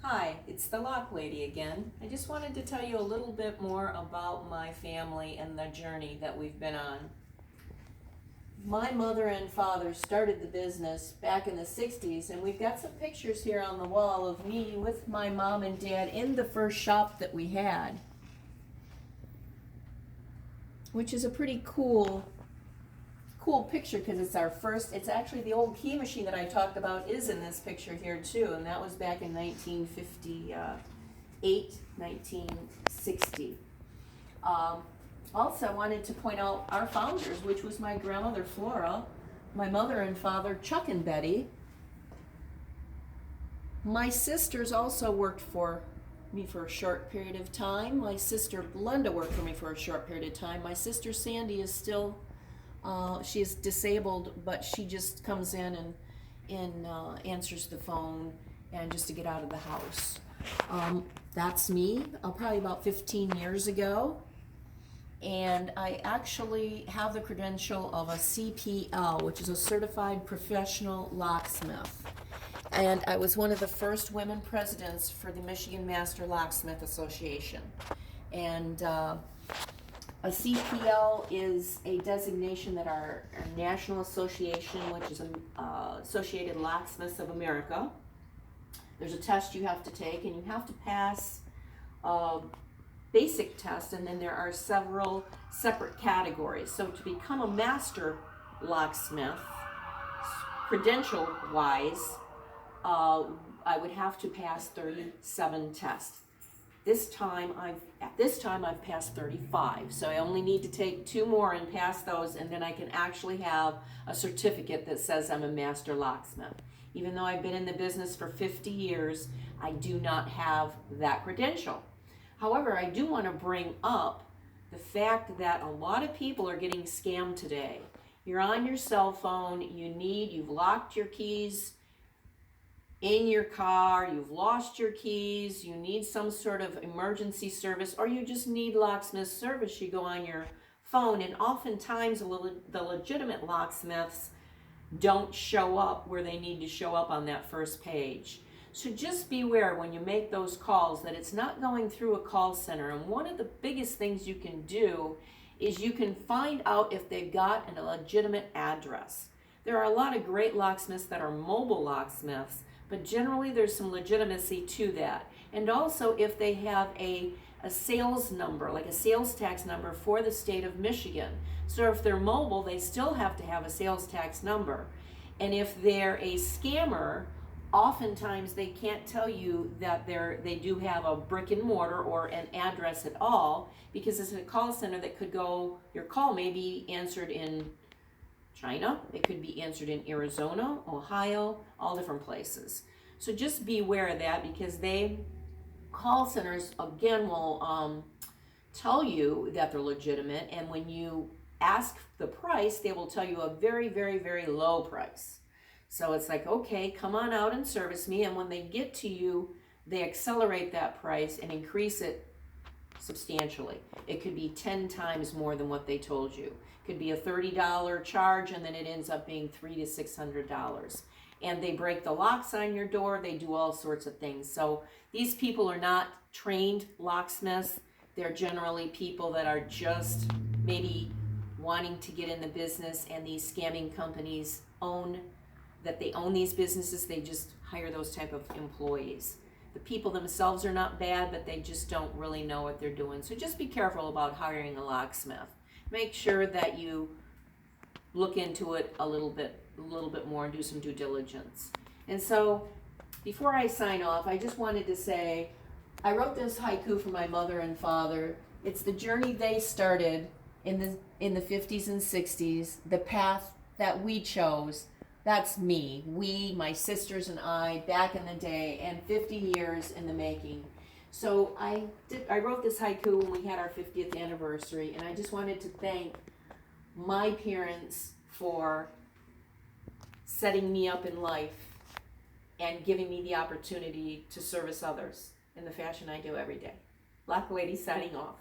Hi, it's the Lock Lady again. I just wanted to tell you a little bit more about my family and the journey that we've been on. My mother and father started the business back in the 60s, and we've got some pictures here on the wall of me with my mom and dad in the first shop that we had, which is a pretty cool picture because it's actually the old key machine that I talked about is in this picture here too, and that was back in 1958, 1960. Also, I wanted to point out our founders, which was my grandmother Flora, my mother and father Chuck and Betty. My sisters also worked for me for a short period of time. My sister Glenda worked for me for a short period of time. My sister Sandy is still she is disabled, but she just comes in and answers the phone and just to get out of the house. That's me, probably about 15 years ago. And I actually have the credential of a CPL, which is a Certified Professional Locksmith. And I was one of the first women presidents for the Michigan Master Locksmith Association. And a CPL is a designation that our national association, which is Associated Locksmiths of America, there's a test you have to take, and you have to pass a basic test, and then there are several separate categories. So to become a master locksmith, credential-wise, I would have to pass 37 tests. At this time I've passed 35, so I only need to take 2 more and pass those, and then I can actually have a certificate that says I'm a master locksmith. Even though I've been in the business for 50 years, I do not have that credential. However, I do want to bring up the fact that a lot of people are getting scammed today. You're on your cell phone, you've locked your keys in your car, you've lost your keys, you need some sort of emergency service, or you just need locksmith service. You go on your phone, and oftentimes the legitimate locksmiths don't show up where they need to show up on that first page. So just beware when you make those calls that it's not going through a call center. And one of the biggest things you can do is you can find out if they've got a legitimate address. There are a lot of great locksmiths that are mobile locksmiths, but generally there's some legitimacy to that. And also if they have a sales number, like a sales tax number for the state of Michigan. So if they're mobile, they still have to have a sales tax number. And if they're a scammer, oftentimes they can't tell you that they do have a brick and mortar or an address at all, because it's a call center that could go, your call may be answered in China, it could be answered in Arizona, Ohio, all different places. So just be aware of that, because call centers again will tell you that they're legitimate, and when you ask the price, they will tell you a very, very, very low price. So it's like, okay, come on out and service me, and when they get to you, they accelerate that price and increase it substantially. It could be 10 times more than what they told you. It could be a $30 charge, and then it ends up being $300 to $600. And they break the locks on your door. They do all sorts of things. So these people are not trained locksmiths. They're generally people that are just maybe wanting to get in the business, and these scamming companies own these businesses. They just hire those type of employees. The people themselves are not bad, but they just don't really know what they're doing. So just be careful about hiring a locksmith. Make sure that you look into it a little bit more and do some due diligence. And so before I sign off, I just wanted to say, I wrote this haiku for my mother and father. It's the journey they started in the 50s and 60s, the path that we chose. That's me, my sisters and I, back in the day, and 50 years in the making. So I wrote this haiku when we had our 50th anniversary, and I just wanted to thank my parents for setting me up in life and giving me the opportunity to service others in the fashion I do every day. Lock Lady signing off.